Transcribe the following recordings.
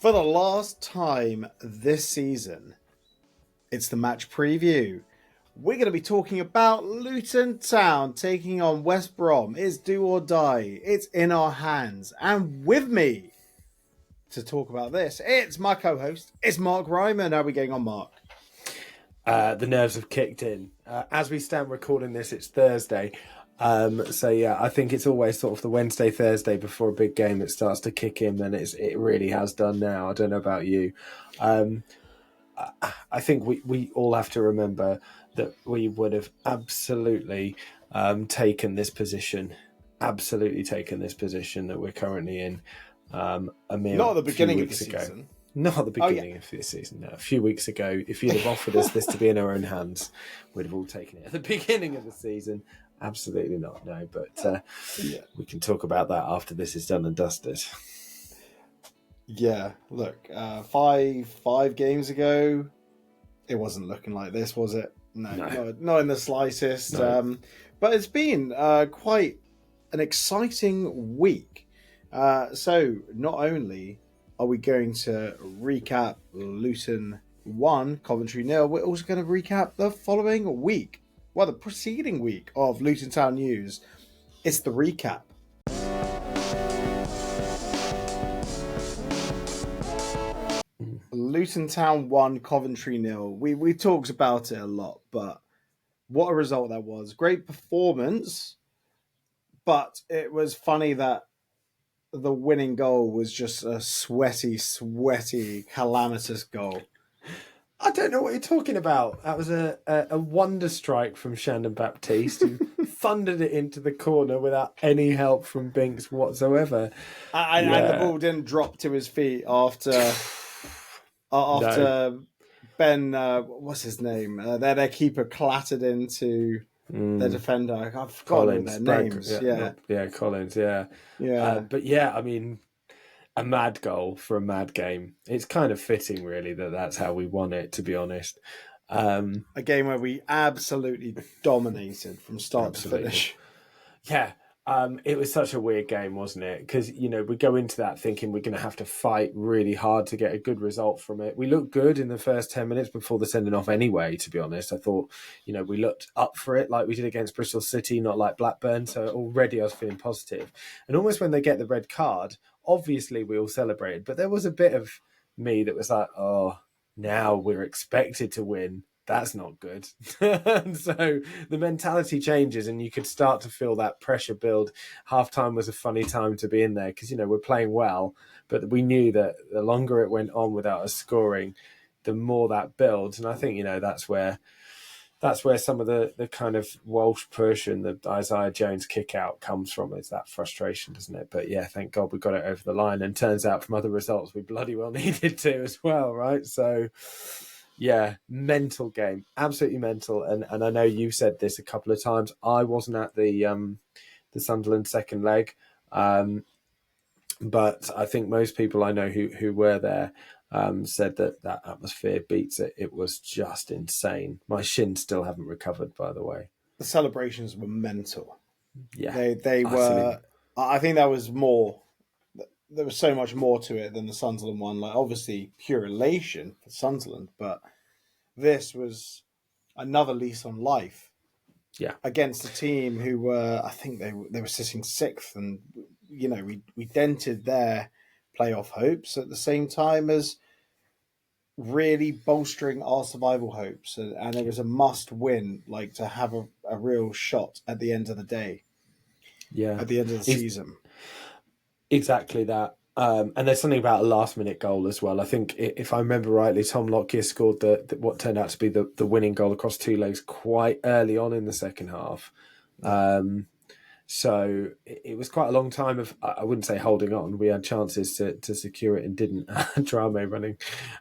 For the last time this season, it's the match preview. We're going to be talking about Luton Town taking on West Brom. It's do or die. It's in our hands. And with me to talk about this, it's my co-host. It's Mark Ryman. How are we getting on, Mark? The nerves have kicked in. As we stand recording this, it's Thursday. I think it's always sort of the Wednesday, Thursday before a big game that starts to kick in, and it really has done now. I don't know about you. I think we all have to remember that we would have absolutely taken this position that we're currently in a mere Not at the beginning of the weeks ago. season. Not at the beginning of this season, no. A few weeks ago, if you'd have offered us this to be in our own hands, we'd have all taken it. At the beginning of the season, absolutely not, no. But we can talk about that after this is done and dusted. Yeah, look, five games ago, it wasn't looking like this, was it? No. Not in the slightest. No. But it's been quite an exciting week. So not only are we going to recap Luton 1, Coventry 0, we're also going to recap the following week. Well, the preceding week of Luton Town news. It's the recap. Luton Town 1, Coventry 0. We talked about it a lot, but what a result that was. Great performance, but it was funny that the winning goal was just a sweaty, calamitous goal. I don't know what you're talking about. That was a wonder strike from Shandon Baptiste, who thundered it into the corner without any help from Binks whatsoever. And the ball didn't drop to his feet after No. Ben, what's his name? Their keeper clattered into their defender. I've forgotten their names. Collins. Yeah. But I mean, a mad goal for a mad game. It's kind of fitting, really, that's how we won it. To be honest, a game where we absolutely dominated from start to finish. Yeah. It was such a weird game, wasn't it? Because, we go into that thinking we're going to have to fight really hard to get a good result from it. We looked good in the first 10 minutes before the sending off anyway, to be honest. I thought, we looked up for it like we did against Bristol City, not like Blackburn. So already I was feeling positive. And almost when they get the red card, obviously we all celebrated. But there was a bit of me that was like, oh, now we're expected to win. That's not good. And so the mentality changes and you could start to feel that pressure build. Half-time was a funny time to be in there because, we're playing well, but we knew that the longer it went on without us scoring, the more that builds. And I think, that's where some of the kind of Walsh push and the Isaiah Jones kick out comes from. It's that frustration, doesn't it? But yeah, thank God we got it over the line. And turns out from other results, we bloody well needed to as well, right? So... yeah, mental game, absolutely mental. And I know you've said this a couple of times. I wasn't at the Sunderland second leg, but I think most people I know who were there said that atmosphere beats it. It was just insane. My shins still haven't recovered, by the way. The celebrations were mental. Yeah, they were. I think that was more. There was so much more to it than the Sunderland one. Like, obviously, pure elation for Sunderland, but this was another lease on life. Yeah, against a team who were, I think they were sitting sixth, and we dented their playoff hopes at the same time as really bolstering our survival hopes. And it was a must win, like to have a real shot at the end of the day. Yeah, at the end of the season. Exactly that. And there's something about a last-minute goal as well. I think, if I remember rightly, Tom Lockyer scored what turned out to be the winning goal across two legs quite early on in the second half. So it was quite a long time of, I wouldn't say holding on. We had chances to secure it and didn't. Drame running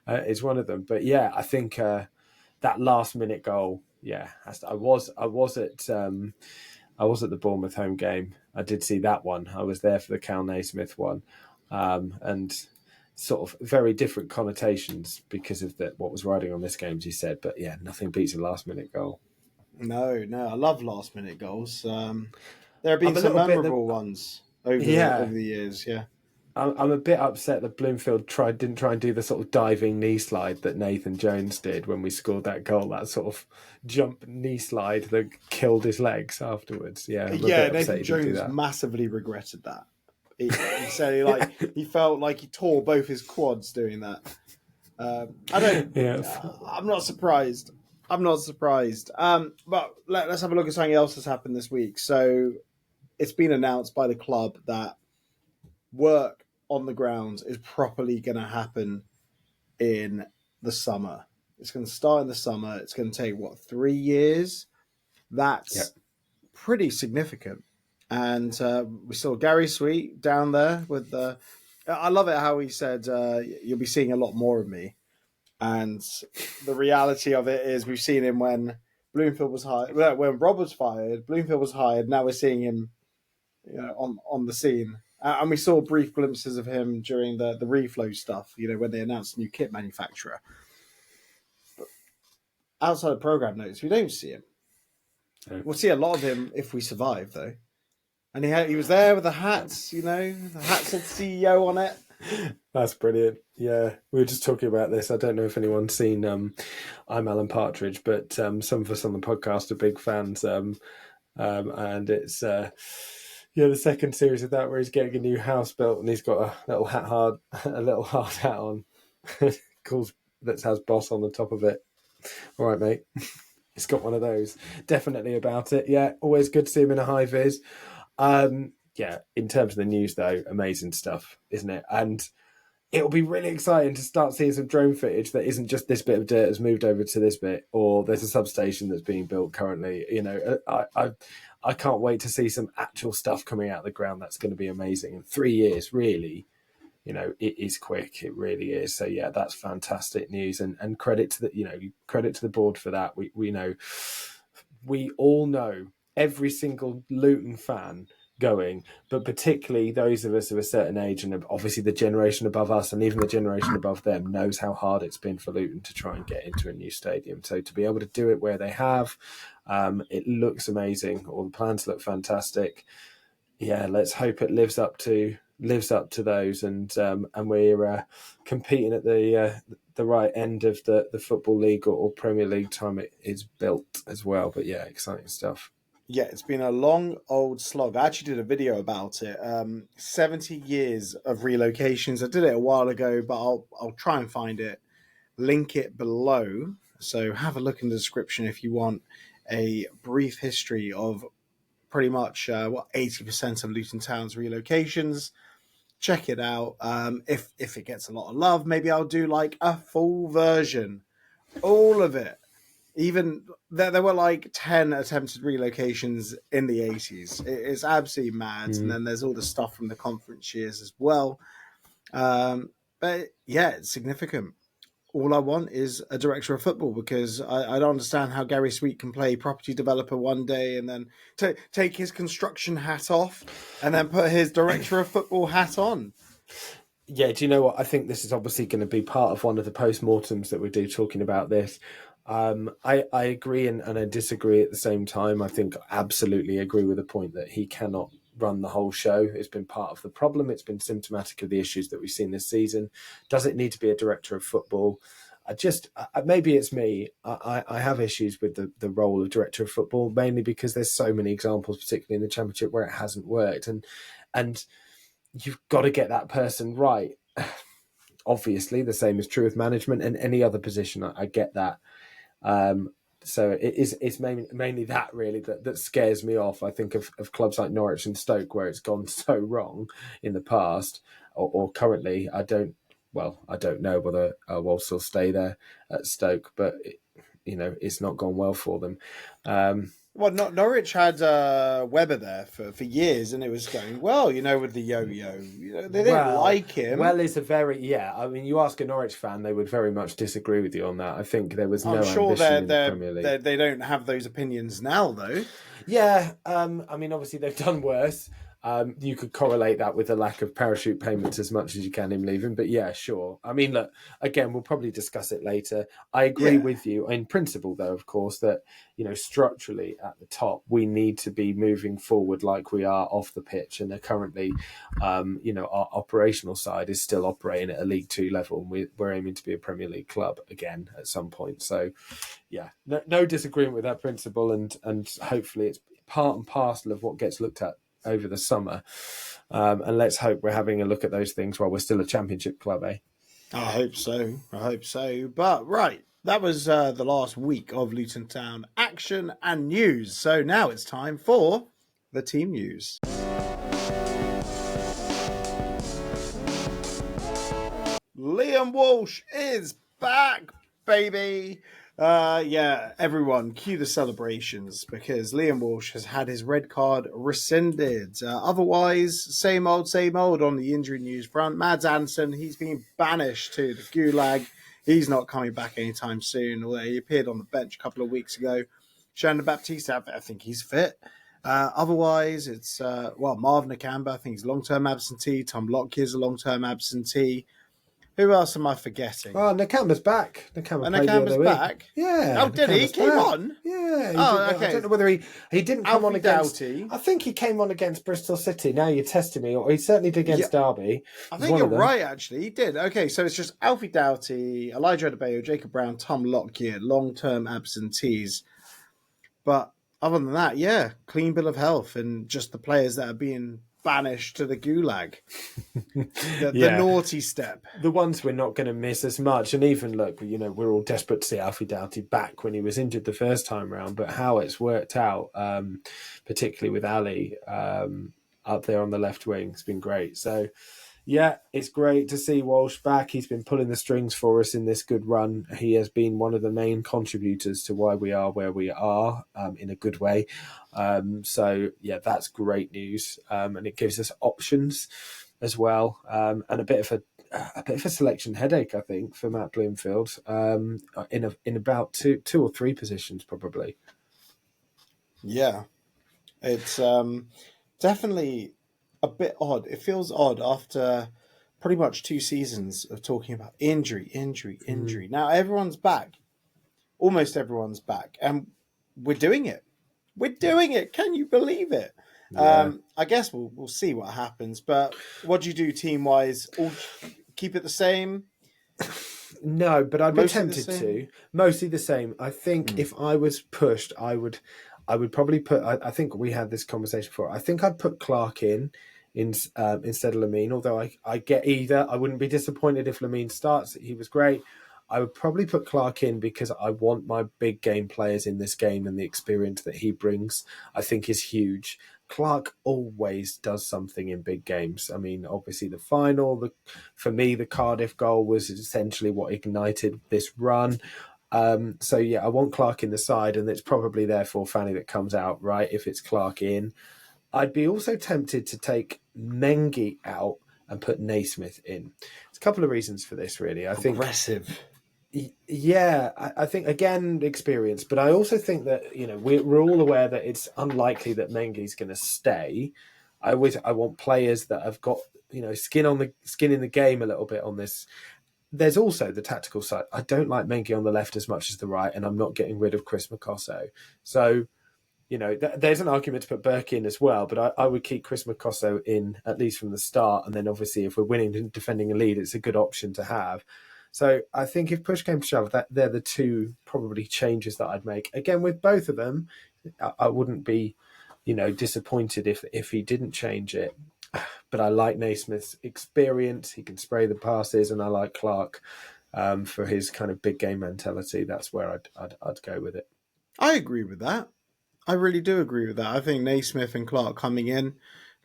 is one of them. But yeah, I think that last-minute goal, I was at the Bournemouth home game. I did see that one. I was there for the Cal Naismith one. And sort of very different connotations because of what was riding on this game, as you said. But yeah, nothing beats a last-minute goal. No, I love last-minute goals. There have been some memorable ones over the years, yeah. I'm a bit upset that Bloomfield didn't try and do the sort of diving knee slide that Nathan Jones did when we scored that goal. That sort of jump knee slide that killed his legs afterwards. Yeah, I'm a bit upset Nathan he didn't do Jones that. massively regretted that. He said he felt like he tore both his quads doing that. I don't. Yeah. I'm not surprised. But let's have a look at something else that's happened this week. So it's been announced by the club that work on the grounds is properly going to happen in the summer. It's going to start in the summer. It's going to take 3 years. That's pretty significant. And we saw Gary Sweet down there with the. I love it how he said, "You'll be seeing a lot more of me." And the reality of it is, we've seen him when Bloomfield was hired, when Rob was fired, Bloomfield was hired. Now we're seeing him, on the scene, and we saw brief glimpses of him during the reflow stuff. When they announced a new kit manufacturer. But outside of program notes, we don't see him. No. We'll see a lot of him if we survive, though. And he was there with the hats, the hats said CEO on it. That's brilliant. Yeah, we were just talking about this. I don't know if anyone's seen I'm Alan Partridge, but some of us on the podcast are big fans. And it's the second series of that where he's getting a new house built and he's got a little hard hat on, that has boss on the top of it. All right, mate. He's got one of those. Definitely about it. Yeah, always good to see him in a high vis. In terms of the news, though, amazing stuff, isn't it? And it'll be really exciting to start seeing some drone footage that isn't just this bit of dirt has moved over to this bit, or there's a substation that's being built currently. I can't wait to see some actual stuff coming out of the ground. That's going to be amazing. In 3 years, really, it is quick. It really is. So yeah, that's fantastic news, and credit to the board for that. We all know, every single Luton fan going, but particularly those of us of a certain age, and obviously the generation above us and even the generation above them, knows how hard it's been for Luton to try and get into a new stadium. So to be able to do it where they have, it looks amazing. All the plans look fantastic. Yeah, let's hope it lives up to those, and we're competing at the right end of the Football League or Premier League time it is built as well. But yeah, exciting stuff. Yeah, it's been a long old slog. I actually did a video about it. 70 years of relocations. I did it a while ago, but I'll try and find it, link it below. So have a look in the description if you want a brief history of pretty much 80% of Luton Town's relocations. Check it out. If it gets a lot of love, maybe I'll do like a full version, all of it. Even there were 10 attempted relocations in the 80s. It's absolutely mad. And then there's all the stuff from the conference years as well. But yeah, it's significant. All I want is a director of football, because I don't understand how Gary Sweet can play property developer one day and then take his construction hat off and then put his director of football hat on. Yeah, do you know what? I think this is obviously going to be part of one of the post-mortems that we do talking about this. I agree and I disagree at the same time. I think I absolutely agree with the point that he cannot run the whole show. It's been part of the problem. It's been symptomatic of the issues that we've seen this season. Does it need to be a director of football? Maybe it's me. I have issues with the role of director of football, mainly because there's so many examples, particularly in the Championship, where it hasn't worked. And you've got to get that person right. Obviously, the same is true with management and any other position. I get that. So it's mainly that really that scares me off. I think of clubs like Norwich and Stoke, where it's gone so wrong in the past, or currently. I don't know whether we'll still stay there at Stoke, but it's not gone well for them. Well, Norwich had Webber there for years, and it was going well, with the yo-yo. They didn't like him. Well, it's I mean, you ask a Norwich fan, they would very much disagree with you on that. I think there was no ambition in the Premier League. They don't have those opinions now, though. Yeah, I mean, obviously they've done worse. You could correlate that with the lack of parachute payments as much as you can him leaving. But yeah, sure. I mean, look, again, we'll probably discuss it later. I agree with you in principle, though, of course, that, structurally at the top, we need to be moving forward like we are off the pitch. And they're currently, our operational side is still operating at a League Two level. And we're aiming to be a Premier League club again at some point. So, yeah, no disagreement with that principle. And hopefully it's part and parcel of what gets looked at over the summer, and let's hope we're having a look at those things while we're still a Championship club, eh? I hope so. But right, that was the last week of Luton Town action and news. So now it's time for the team news. Liam Walsh is back, baby. Everyone, cue the celebrations because Liam Walsh has had his red card rescinded. Otherwise, same old on the injury news front. Mads Andersen, he's been banished to the Gulag. He's not coming back anytime soon, although he appeared on the bench a couple of weeks ago. Shandon Baptiste, I think he's fit. Otherwise, it's, Marvin Nakamba, I think he's long-term absentee. Tom Lockyer's a long-term absentee. Who else am I forgetting? Oh, Nakamba's back. Nakamba's back? Yeah. Oh, did he? He came on? Yeah. Okay. I don't know whether he didn't come on against... Doughty. I think he came on against Bristol City. Now you're testing me. Or he certainly did against Derby. I think you're right, actually. He did. Okay, so it's just Alfie Doughty, Elijah Adebayo, Jacob Brown, Tom Lockyer, long-term absentees. But other than that, clean bill of health and just the players that are being banished to the Gulag. The naughty step. The ones we're not going to miss as much. And even, look, we're all desperate to see Alfie Doughty back when he was injured the first time round. But how it's worked out, particularly with Ali up there on the left wing, has been great. So, yeah, it's great to see Walsh back. He's been pulling the strings for us in this good run. He has been one of the main contributors to why we are where we are, in a good way. That's great news. And it gives us options as well. And a bit of a selection headache, I think, for Matt Bloomfield, in about two or three positions, probably. Yeah. It's definitely a bit odd. It feels odd after pretty much 2 seasons of talking about injury. Now everyone's back. Almost everyone's back. And we're doing it. Can you believe it? Yeah. I guess we'll see what happens. But what do you do team-wise? Keep it the same? No, but I'd be tempted to. Mostly the same. I think if I was pushed, I would probably put... I think we had this conversation before. I think I'd put Clark in instead of Lamine, although I get either. I wouldn't be disappointed if Lamine starts. He was great. I would probably put Clark in because I want my big game players in this game, and the experience that he brings, I think, is huge. Clark always does something in big games. I mean, obviously the final, for me, the Cardiff goal was essentially what ignited this run. I want Clark in the side, and it's probably therefore Fanny that comes out, right, if it's Clark in. I'd be also tempted to take Mengi out and put Naismith in. There's a couple of reasons for this, really. I think aggressive. Yeah, I think, again, experience, but I also think that, we're all aware that it's unlikely that Mengi's going to stay. I want players that have got, skin in the game a little bit on this. There's also the tactical side. I don't like Mengi on the left as much as the right, and I'm not getting rid of Chris Makosso. So, there's an argument to put Burke in as well, but I would keep Chris Makosso in at least from the start. And then obviously if we're winning and defending a lead, it's a good option to have. So I think if push came to shove, that they're the two probably changes that I'd make. Again, with both of them, I wouldn't be, disappointed if he didn't change it. But I like Naismith's experience. He can spray the passes, and I like Clark for his kind of big game mentality. That's where I'd go with it. I agree with that. I really do agree with that. I think Naismith and Clark coming in,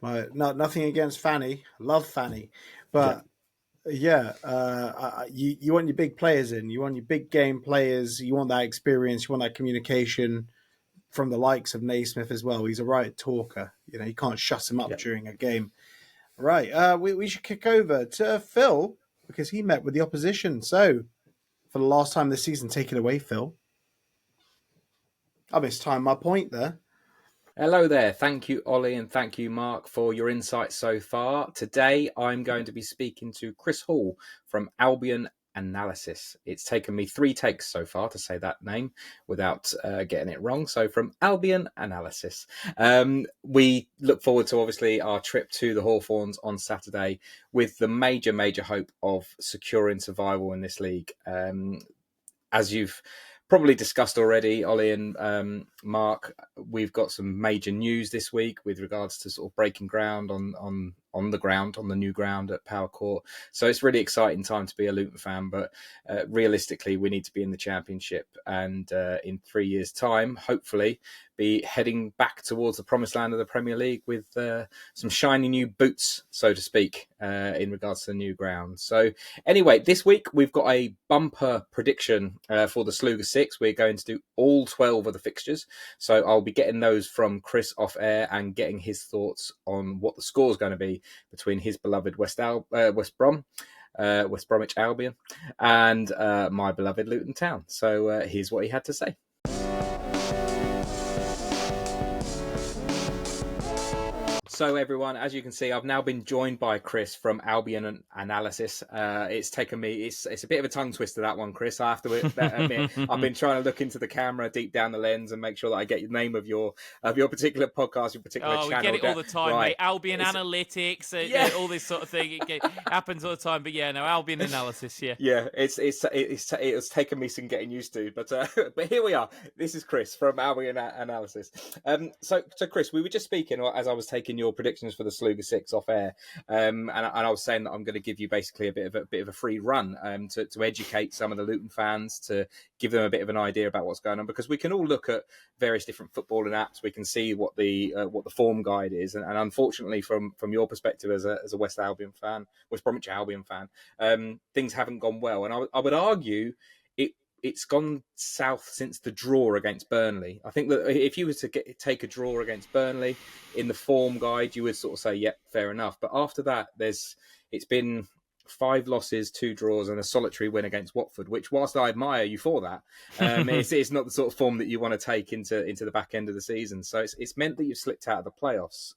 nothing against Fanny. Love Fanny. But you want your big players in. You want your big game players. You want that experience. You want that communication from the likes of Naismith as well. He's a right talker. You can't shut him up during a game. Right. We should kick over to Phil because he met with the opposition. So, for the last time this season, take it away, Phil. I mistimed my point there. Hello there. Thank you, Ollie, and thank you, Mark, for your insights so far. Today, I'm going to be speaking to Chris Hall from Albion Analysis. It's taken me 3 takes so far to say that name without getting it wrong. So, from Albion Analysis. We look forward to, obviously, our trip to the Hawthorns on Saturday with the major hope of securing survival in this league. As you've probably discussed already, Ollie and Mark, we've got some major news this week with regards to sort of breaking ground on the new ground at Power Court. So it's really exciting time to be a Luton fan, but realistically, we need to be in the Championship, and in 3 years' time, hopefully, be heading back towards the promised land of the Premier League with some shiny new boots, so to speak, in regards to the new ground. So anyway, this week we've got a bumper prediction for the Sluga 6. We're going to do all 12 of the fixtures. So I'll be getting those from Chris off air and getting his thoughts on what the score is going to be between his beloved West Bromwich Albion, and my beloved Luton Town. So here's what he had to say. So everyone, as you can see, I've now been joined by Chris from Albion Analysis. It's taken me, it's a bit of a tongue twister, that one, Chris. I have to admit, I've been trying to look into the camera, deep down the lens, and make sure that I get the name of your particular podcast, your particular channel. We get it all the time, right. Mate. Albion Analytics, all this sort of thing. It happens all the time. But yeah, no, Albion Analysis, yeah. Yeah, it's taken me some getting used to, but here we are. This is Chris from Albion Analysis. So Chris, we were just speaking as I was taking your predictions for the Sluga 6 off air, and I was saying that I'm going to give you basically a bit of a free run to educate some of the Luton fans, to give them a bit of an idea about what's going on, because we can all look at various different footballing apps. We can see what the form guide is, and unfortunately, from your perspective as a West Bromwich Albion fan, things haven't gone well, and I would argue it's gone south since the draw against Burnley. I think that if you were to take a draw against Burnley in the form guide, you would sort of say, yeah, fair enough. But after that, it's been 5 losses, 2 draws, and a solitary win against Watford, which, whilst I admire you for that, it's not the sort of form that you want to take into the back end of the season. So it's meant that you've slipped out of the playoffs.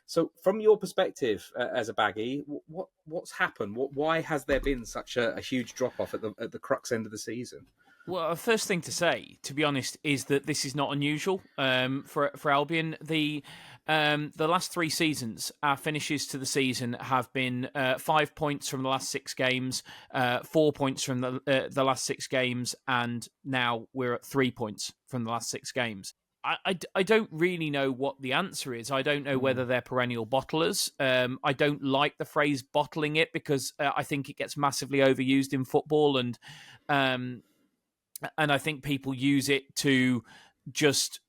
So from your perspective as a baggy, what's happened? Why has there been such a huge drop-off at the crux end of the season? Well, the first thing to say, to be honest, is that this is not unusual for Albion. The last 3 seasons, our finishes to the season have been 5 points from the last 6 games, 4 points from the last 6 games, and now we're at 3 points from the last 6 games. I don't really know what the answer is. I don't know whether they're perennial bottlers. I don't like the phrase bottling it, because I think it gets massively overused in football, and I think people use it to just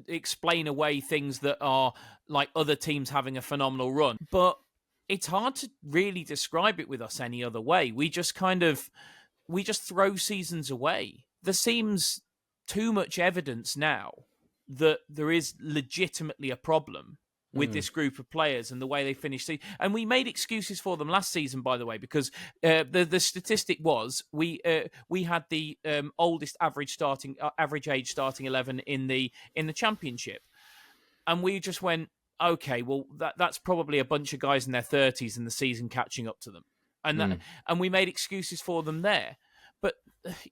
explain away things that are like other teams having a phenomenal run. But it's hard to really describe it with us any other way. We just throw seasons away. There seems too much evidence now that there is legitimately a problem with this group of players and the way they finished. And we made excuses for them last season, by the way, because the statistic was we had the oldest average age starting 11 in the Championship, and we just went, okay, well that's probably a bunch of guys in their 30s and the season catching up to them, and we made excuses for them there. But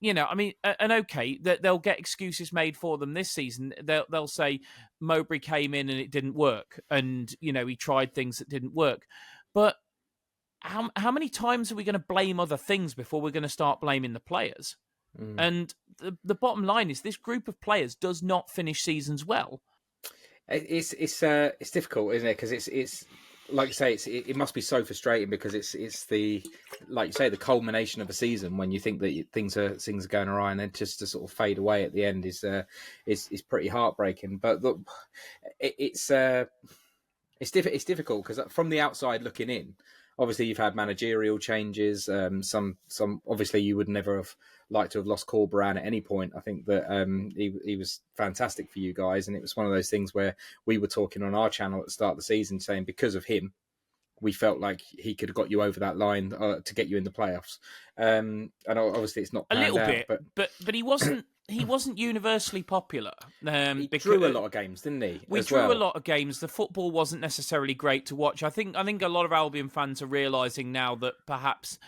and okay, they'll get excuses made for them this season. They'll say Mowbray came in and it didn't work, and he tried things that didn't work. But how many times are we going to blame other things before we're going to start blaming the players? And the bottom line is, this group of players does not finish seasons well. It's difficult, isn't it? Because it's like you say, it must be so frustrating, because it's the, like you say, the culmination of a season when you think that things are going awry, and then just to sort of fade away at the end is pretty heartbreaking. But look, it's difficult, because from the outside looking in, obviously you've had managerial changes. Some obviously you would never have liked to have lost Corberan at any point. I think that he was fantastic for you guys, and it was one of those things where we were talking on our channel at the start of the season, saying because of him, we felt like he could have got you over that line to get you in the playoffs. And obviously it's not a little out, bit, but he wasn't. he wasn't universally popular. He drew a lot of games, didn't he? We drew a lot of games. The football wasn't necessarily great to watch. I think a lot of Albion fans are realising now that perhaps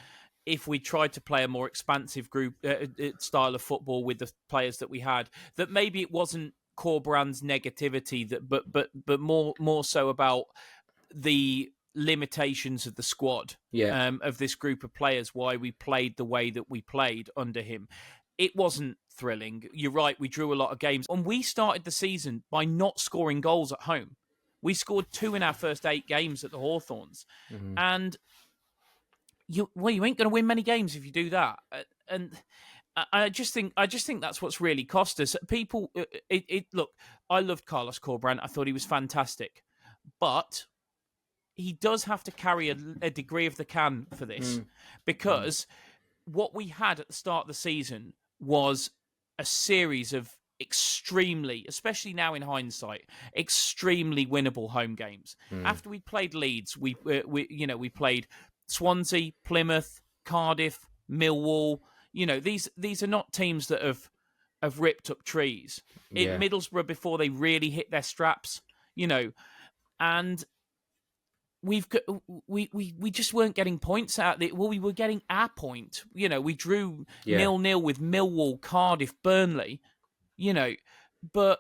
if we tried to play a more expansive group style of football with the players that we had, that maybe it wasn't Corberán's negativity, but more so about the limitations of the squad, of this group of players, why we played the way that we played under him. It wasn't thrilling. You're right, we drew a lot of games. And we started the season by not scoring goals at home. We scored 2 in our first 8 games at the Hawthorns. Mm-hmm. And you ain't going to win many games if you do that. And I just think that's what's really cost us. People, look, I loved Carlos Corberán. I thought he was fantastic. But he does have to carry a degree of the can for this, because what we had at the start of the season was a series of extremely, especially now in hindsight, extremely winnable home games. After we played Leeds, we played Swansea, Plymouth, Cardiff, Millwall. These are not teams that have ripped up trees. In Middlesbrough before they really hit their straps, and we just weren't getting points out of it. Well, we were getting our point. We drew 0-0 with Millwall, Cardiff, Burnley. But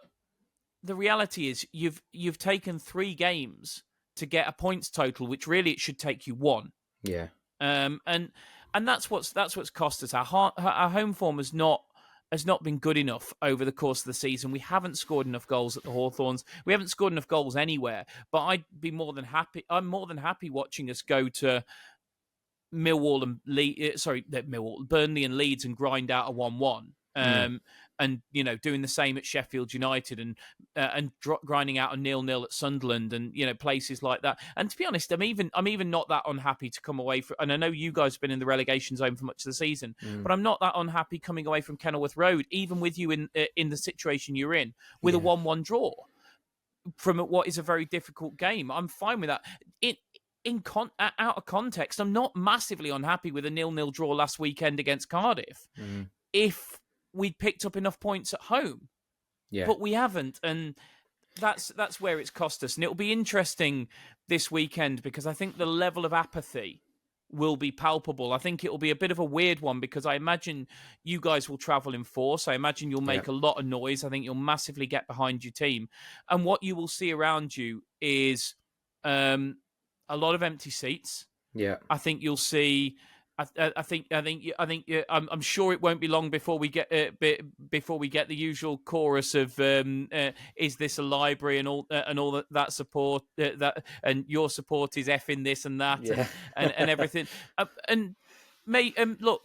the reality is you've taken 3 games to get a points total, which really it should take you 1. Yeah. And that's what's cost us. Our home form has not been good enough over the course of the season. We haven't scored enough goals at the Hawthorns. We haven't scored enough goals anywhere. But I'd be more than happy. I'm more than happy watching us go to Millwall and Burnley and Leeds and grind out a 1-1. And doing the same at Sheffield United and grinding out a 0-0 at Sunderland and places like that. And to be honest, I'm even not that unhappy to come away from. And I know you guys have been in the relegation zone for much of the season, but I'm not that unhappy coming away from Kenilworth Road, even with you in the situation you're in, with a 1-1 draw from what is a very difficult game. I'm fine with that. Out of context, I'm not massively unhappy with a 0-0 draw last weekend against Cardiff. If we'd picked up enough points at home, but we haven't, and that's where it's cost us. And it'll be interesting this weekend because I think the level of apathy will be palpable. I think it'll be a bit of a weird one because I imagine you guys will travel in force. I imagine you'll make a lot of noise. I think you'll massively get behind your team, and what you will see around you is a lot of empty seats. I think you'll see. I'm sure it won't be long before we get the usual chorus of is this a library and all that support and your support is effing this and that and everything look,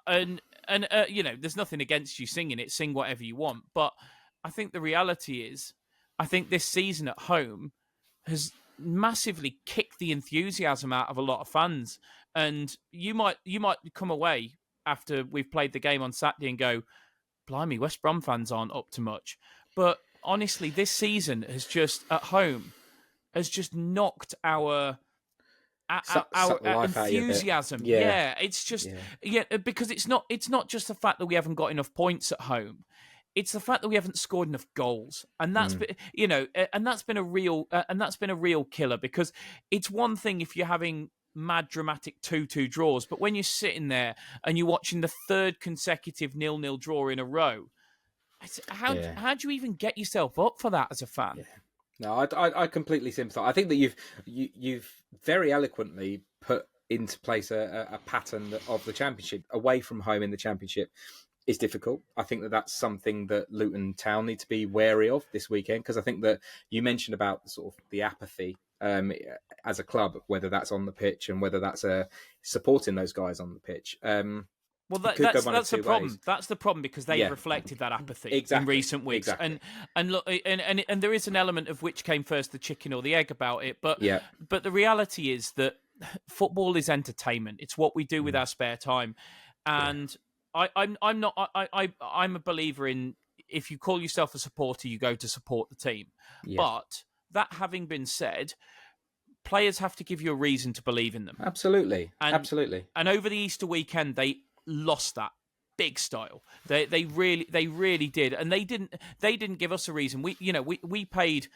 there's nothing against you singing it, sing whatever you want, but I think the reality is I think this season at home has massively kicked the enthusiasm out of a lot of fans. And you might come away after we've played the game on Saturday and go, blimey, West Brom fans aren't up to much. But honestly, this season has just, at home, has just knocked our enthusiasm. It's just, because it's not just the fact that we haven't got enough points at home. It's the fact that we haven't scored enough goals, and that's been a real killer. Because it's one thing if you're having mad dramatic 2-2 draws, but when you're sitting there and you're watching the 3rd consecutive 0-0 draw in a row, how do you even get yourself up for that as a fan? No, I completely sympathise. I think that you've very eloquently put into place a pattern of the Championship. Away from home in the Championship is difficult. I think that that's something that Luton Town need to be wary of this weekend, because I think that you mentioned about sort of the apathy as a club, whether that's on the pitch and whether that's supporting those guys on the pitch. Well, that's the problem. Ways. That's the problem because they've reflected that apathy in recent weeks. Exactly. And look, and there is an element of which came first, the chicken or the egg about it. But the reality is that football is entertainment. It's what we do with our spare time, and I'm a believer in, if you call yourself a supporter, you go to support the team. But that having been said, players have to give you a reason to believe in them. Absolutely. And over the Easter weekend, they lost that. big style. They really did, and they didn't give us a reason. We paid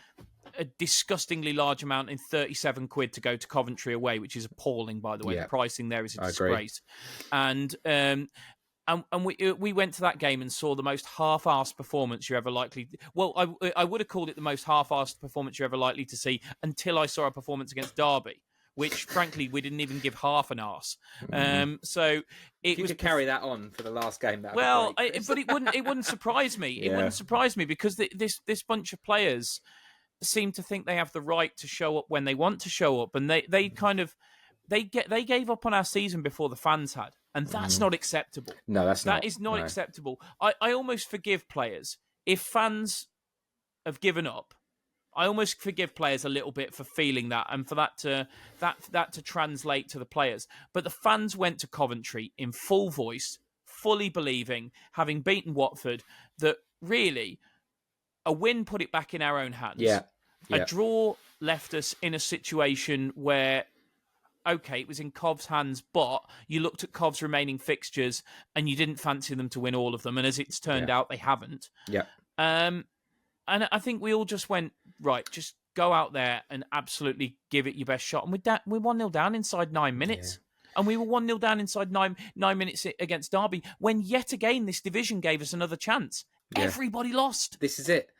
a disgustingly large amount in 37 quid to go to Coventry away, which is appalling, by the way. Yeah. The pricing there is a I agree. disgrace. And we went to that game and saw the most half-assed performance you're ever likely. Well, I would have called it the most half-assed performance you're ever likely to see until I saw a performance against Derby, which frankly we didn't even give half an arse. So If you could carry that on for the last game, that well, be great, but it wouldn't surprise me. It wouldn't surprise me because this bunch of players seem to think they have the right to show up when they want to show up, and they gave up on our season before the fans had, and that's not acceptable. No, that is not acceptable. I almost forgive players if fans have given up. I almost forgive players a little bit for feeling that, and for that to translate to the players. But the fans went to Coventry in full voice, fully believing, having beaten Watford, that really a win put it back in our own hands. Yeah. A draw left us in a situation where, okay, it was in Cov's hands, but you looked at Cov's remaining fixtures and you didn't fancy them to win all of them. And as it's turned out, they haven't. Yeah. And I think we all just went, right, just go out there and absolutely give it your best shot. And we're 1-0 down inside 9 minutes. Yeah. And we were 1-0 down inside nine minutes against Derby, when yet again this division gave us another chance. Yeah. Everybody lost. This is it.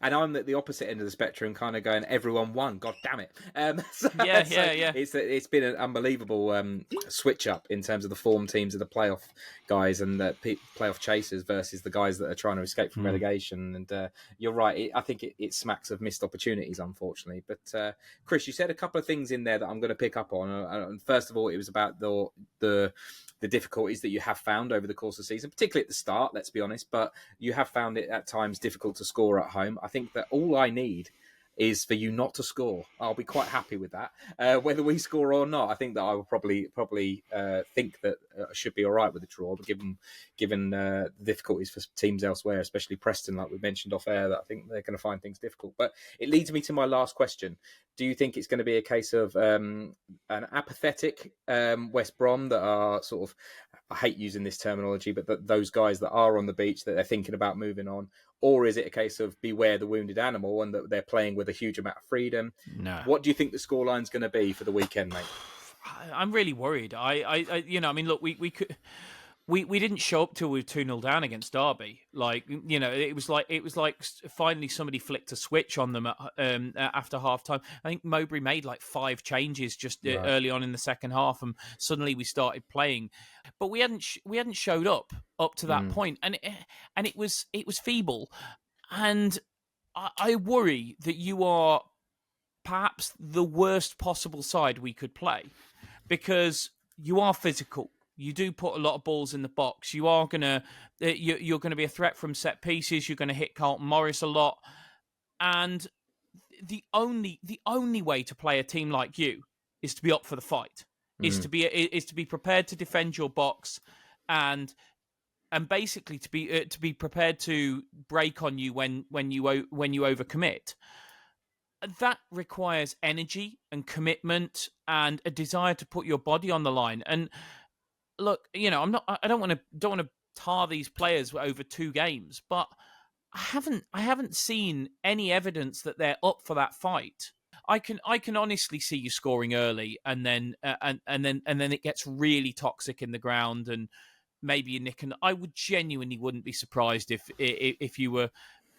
And I'm at the opposite end of the spectrum, kind of going, everyone won. God damn it. Yeah. It's been an unbelievable switch up in terms of the form teams of the playoff guys and the playoff chasers versus the guys that are trying to escape from relegation. And you're right. I think it smacks of missed opportunities, unfortunately. But Chris, you said a couple of things in there that I'm going to pick up on. And first of all, it was about the difficulties that you have found over the course of the season, particularly at the start, let's be honest, but you have found it at times difficult to score at home. I think that all I need is for you not to score. I'll be quite happy with that. Whether we score or not, I think that I will probably think that I should be all right with the draw, but given the difficulties for teams elsewhere, especially Preston, like we mentioned off air, that I think they're going to find things difficult. But it leads me to my last question. Do you think it's going to be a case of an apathetic West Brom that are sort of, I hate using this terminology, but those guys that are on the beach, that they're thinking about moving on? Or is it a case of beware the wounded animal and that they're playing with a huge amount of freedom? No. What do you think the scoreline's going to be for the weekend, mate? I'm really worried. Look, we didn't show up till we were 2-0 down against Derby. It was like finally somebody flicked a switch on them after half time. I think Mowbray made like 5 changes just early on in the second half, and suddenly we started playing. But we hadn't showed up to that point, and it was feeble. And I worry that you are perhaps the worst possible side we could play, because you are physical. You do put a lot of balls in the box. You are you're gonna be a threat from set pieces. You're gonna hit Carlton Morris a lot, and the only way to play a team like you is to be up for the fight. Is to be prepared to defend your box, and basically to be prepared to break on you when you overcommit. That requires energy and commitment and a desire to put your body on the line. And look, I don't want to tar these players over 2 games, but I haven't seen any evidence that they're up for that fight. I can honestly see you scoring early, and then it gets really toxic in the ground, and maybe you nick. And I genuinely wouldn't be surprised if you were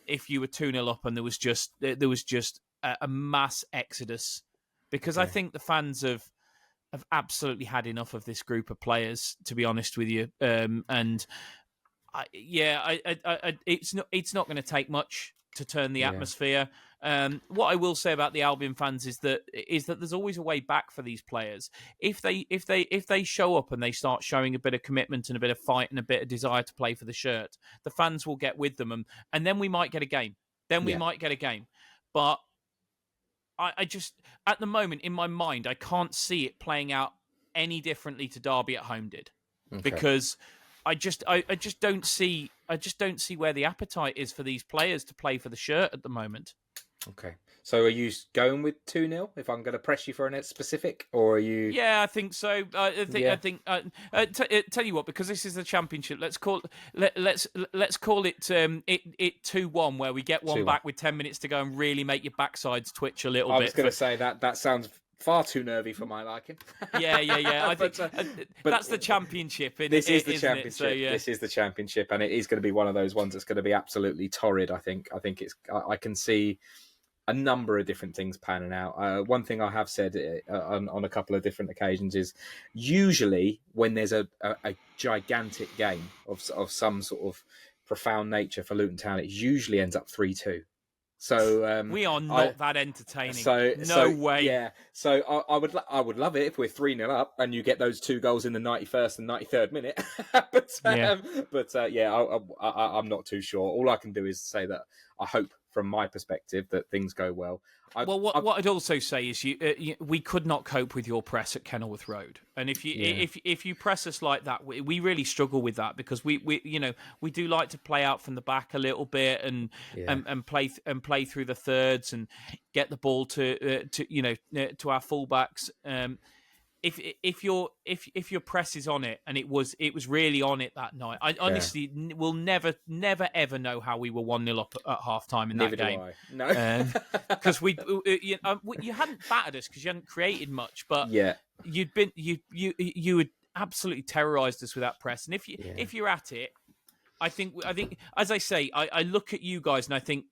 2-0 up and there was just a mass exodus, because I think the fans have absolutely had enough of this group of players, to be honest with you. It's not going to take much to turn the atmosphere. What I will say about the Albion fans is that there's always a way back for these players. If they show up and they start showing a bit of commitment and a bit of fight and a bit of desire to play for the shirt, the fans will get with them, and then we might get a game. But I just, at the moment, in my mind, I can't see it playing out any differently to Derby at home did, because I just don't see where the appetite is for these players to play for the shirt at the moment. Okay. So are you going with 2-0 if I'm going to press you for a specific, or are you? Yeah, I think so. Yeah. I think. Tell you what, because this is the championship, let's call let's call it it 2-1, where we get one 2-1. back with 10 minutes to go and really make your backsides twitch a little I bit. was going to say that sounds far too nervy for my liking. Yeah. I But, think but that's the championship. This is the championship. It? So, yeah. This is the championship, and it is going to be one of those ones that's going to be absolutely torrid. I think it's. I can see a number of different things panning out. One thing I have said on a couple of different occasions is usually when there's a gigantic game of some sort of profound nature for Luton Town, it usually ends up 3-2. So we are not that entertaining. So way. Yeah. So I would love it if we're 3-0 up and you get those 2 goals in the 91st and 93rd minute. I'm not too sure. All I can do is say that I hope, from my perspective, that things go well. What I'd also say is we could not cope with your press at Kenilworth Road, and if you press us like that, we really struggle with that, because we do like to play out from the back a little bit and play through the thirds and get the ball to our fullbacks. If your press is on it, and it was really on it that night, I honestly will never ever know how we were 1-0 up at half time in that game. No, because you hadn't battered us because you hadn't created much, but you had absolutely terrorised us with that press. And if you're at it, I think as I say, I look at you guys and I think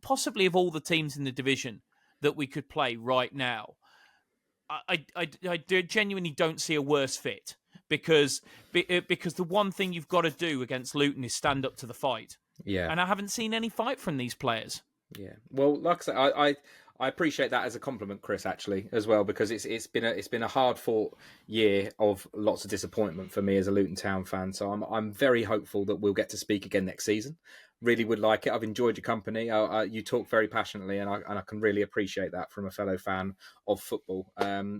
possibly of all the teams in the division that we could play right now, I genuinely don't see a worse fit, because the one thing you've got to do against Luton is stand up to the fight. Yeah. And I haven't seen any fight from these players. Yeah. Well, like I say, I appreciate that as a compliment, Chris, actually, as well, because it's been a hard fought year of lots of disappointment for me as a Luton Town fan. So I'm very hopeful that we'll get to speak again next season. Really would like it. I've enjoyed your company. You talk very passionately, and I can really appreciate that from a fellow fan of football.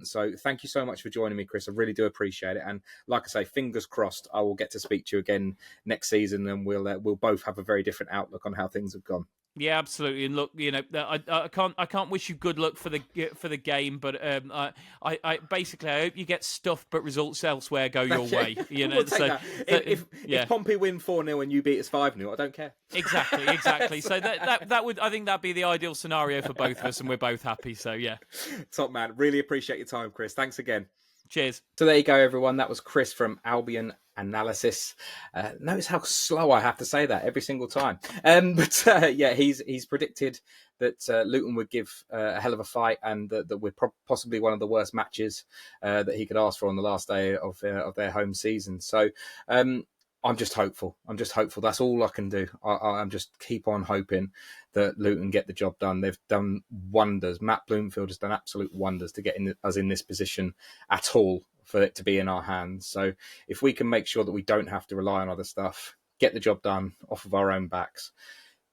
So thank you so much for joining me, Chris. I really do appreciate it. And like I say, fingers crossed, I will get to speak to you again next season, and we'll both have a very different outlook on how things have gone. Yeah, absolutely. And look, I can't wish you good luck for the game, but I basically I hope you get stuffed, but results elsewhere go your way. We'll take that. If Pompey win 4-0 and you beat us 5-0, I don't care. Exactly. So that would, I think that'd be the ideal scenario for both of us, and we're both happy. So yeah, top man. Really appreciate your time, Chris. Thanks again. Cheers. So there you go, everyone. That was Chris from Albion Analysis. Notice how slow I have to say that every single time. He's predicted that Luton would give a hell of a fight, and that we're possibly one of the worst matches that he could ask for on the last day of their home season. So I'm just hopeful. That's all I can do. I'm just keep on hoping that Luton get the job done. They've done wonders. Matt Bloomfield has done absolute wonders to get us in this position at all, for it to be in our hands. So if we can make sure that we don't have to rely on other stuff, get the job done off of our own backs,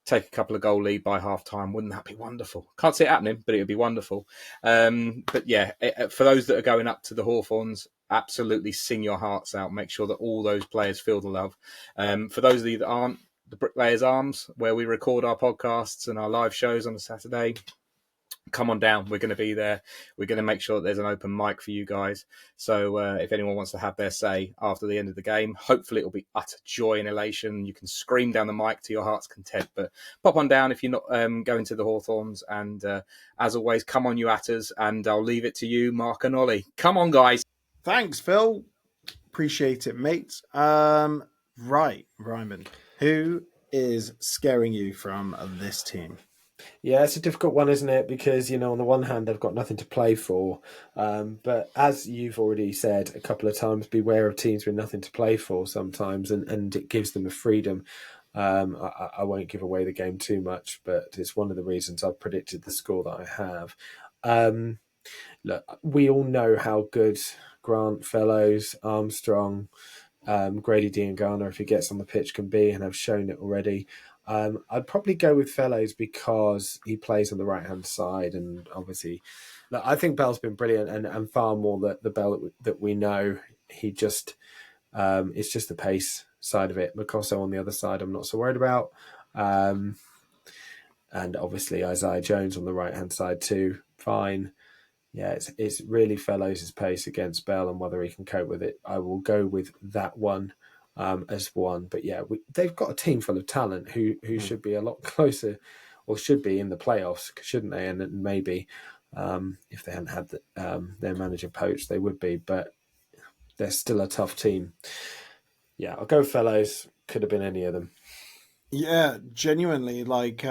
take a couple of goal lead by half time, wouldn't that be wonderful? Can't see it happening, but it would be wonderful. For those that are going up to the Hawthorns, absolutely sing your hearts out. Make sure that all those players feel the love. For those of you that aren't, the Bricklayers Arms, where we record our podcasts and our live shows on a Saturday, come on down. We're going to be there. We're going to make sure that there's an open mic for you guys. So if anyone wants to have their say after the end of the game, hopefully it'll be utter joy and elation. You can scream down the mic to your heart's content. But pop on down if you're not going to the Hawthorns. And as always, come on, you atters. And I'll leave it to you, Mark and Ollie. Come on, guys. Thanks, Phil. Appreciate it, mate. Right, Ryman. Who is scaring you from this team? Yeah, it's a difficult one, isn't it? Because, on the one hand, they've got nothing to play for. But as you've already said a couple of times, beware of teams with nothing to play for sometimes, and it gives them a freedom. I won't give away the game too much, but it's one of the reasons I've predicted the score that I have. Look, we all know how good Grant, Fellows, Armstrong, Grady Diangana, if he gets on the pitch, can be, and have shown it already. I'd probably go with Fellows because he plays on the right-hand side, and obviously, look, I think Bell's been brilliant, and far more the Bell that we know. He just, it's just the pace side of it. Makosso on the other side, I'm not so worried about. and obviously Isaiah Jones on the right-hand side too. Fine. Yeah, it's really Fellows' pace against Bell and whether he can cope with it. I will go with that one as one. But yeah, they've got a team full of talent who should be a lot closer, or should be in the playoffs, shouldn't they? And maybe if they hadn't had their manager poached, they would be. But they're still a tough team. Yeah, I'll go Fellows. Could have been any of them. Yeah, genuinely, like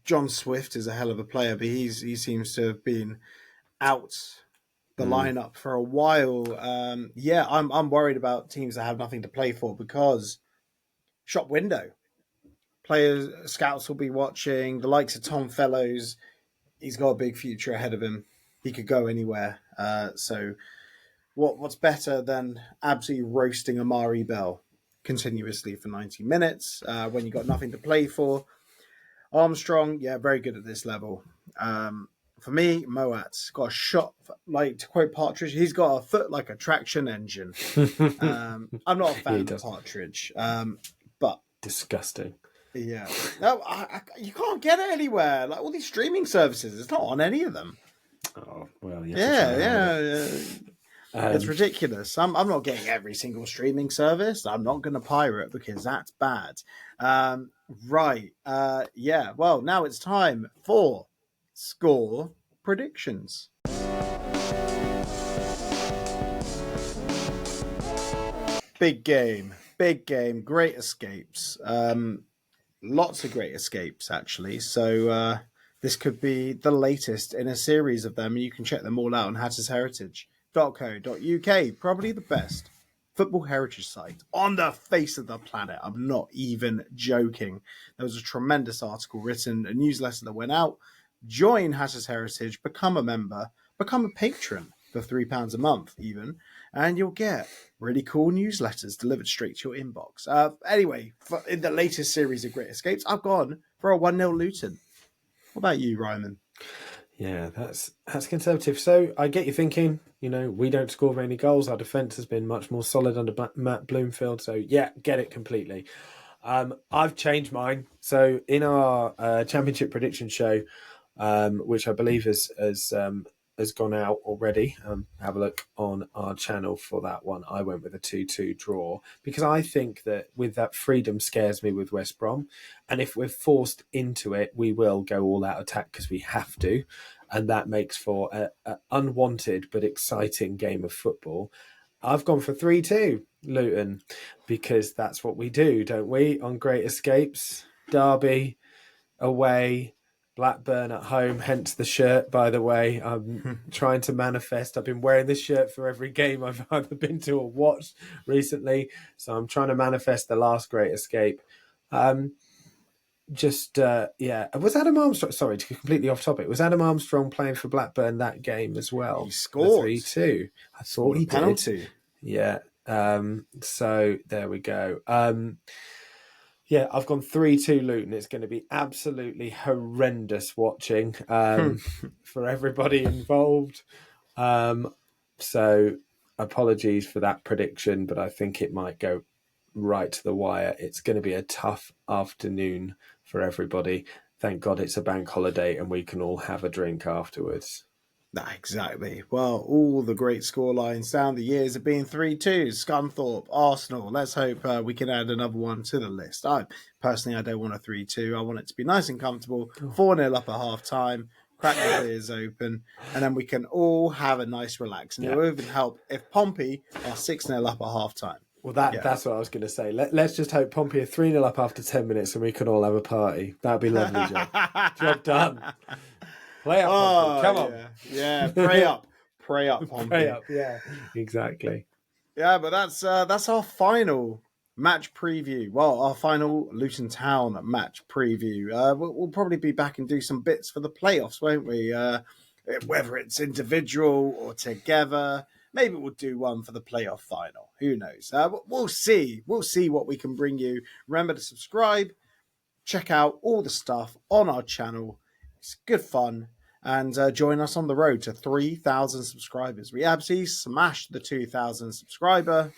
John Swift is a hell of a player, but he seems to have been out the lineup for a while. Yeah, I'm worried about teams that have nothing to play for because shop window players, scouts will be watching. The likes of Tom Fellows, he's got a big future ahead of him. He could go anywhere. So what's better than absolutely roasting Amari Bell continuously for 90 minutes when you got nothing to play for? Armstrong, yeah, very good at this level. For me, Moat's got a shot, like to quote Partridge, he's got a foot like a traction engine. I'm not a fan of Partridge, but disgusting. Yeah, no, you can't get it anywhere. Like all these streaming services, it's not on any of them. Oh well, yeah. It's ridiculous. I'm not getting every single streaming service. I'm not going to pirate because that's bad. Right. Yeah. Well, now it's time for score predictions. Big game. Great escapes. Lots of great escapes, actually. So this could be the latest in a series of them. You can check them all out on hattersheritage.co.uk. Probably the best football heritage site on the face of the planet. I'm not even joking. There was a tremendous article written, a newsletter that went out. Join Hatters Heritage, become a member, become a patron for £3 a month even, and you'll get really cool newsletters delivered straight to your inbox. Anyway, in the latest series of Great Escapes, I've gone for a 1-0 Luton. What about you, Ryman? Yeah, that's conservative. So I get you thinking, we don't score very many goals. Our defence has been much more solid under Matt Bloomfield. So yeah, get it completely. I've changed mine. So in our championship prediction show, which I believe has gone out already. Have a look on our channel for that one. I went with a 2-2 draw because I think that with that freedom scares me with West Brom. And if we're forced into it, we will go all out attack because we have to. And that makes for an unwanted but exciting game of football. I've gone for 3-2 Luton because that's what we do, don't we? On Great Escapes, Derby, away, Blackburn at home, hence the shirt, by the way. I'm trying to manifest. I've been wearing this shirt for every game I've either been to or watched recently. So I'm trying to manifest the last Great Escape. Was Adam Armstrong, sorry, to completely off topic, was Adam Armstrong playing for Blackburn that game as well? He scored. 3-2. I thought he did. Penalty. Yeah. So there we go. Yeah, I've gone 3-2 Luton. It's going to be absolutely horrendous watching for everybody involved. So apologies for that prediction, but I think it might go right to the wire. It's going to be a tough afternoon for everybody. Thank God it's a bank holiday and we can all have a drink afterwards. Exactly. Well, all the great scorelines down the years have been 3-2. Scunthorpe, Arsenal. Let's hope we can add another one to the list. I don't want a 3-2. I want it to be nice and comfortable. 4-0 up at half time. Crack the beers open. And then we can all have a nice relax. And it will even help if Pompey are 6-0 up at half time. Well, that's what I was going to say. Let's just hope Pompey are 3-0 up after 10 minutes and we can all have a party. That'd be lovely, Joe. Job done. Play up, Pompey. Come on. Yeah, pray up. Pray up, Pompey. Pray up, yeah. Exactly. Yeah, but that's our final match preview. Well, our final Luton Town match preview. We'll probably be back and do some bits for the playoffs, won't we? Whether it's individual or together. Maybe we'll do one for the playoff final. Who knows? We'll see. We'll see what we can bring you. Remember to subscribe. Check out all the stuff on our channel. It's good fun. And join us on the road to 3,000 subscribers. We absolutely smashed the 2,000 subscriber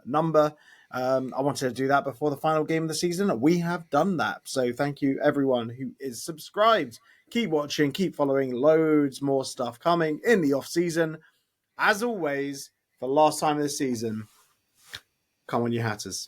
number. I wanted to do that before the final game of the season. We have done that. So thank you everyone who is subscribed. Keep watching, keep following. Loads more stuff coming in the off season. As always, for the last time of the season, come on you Hatters.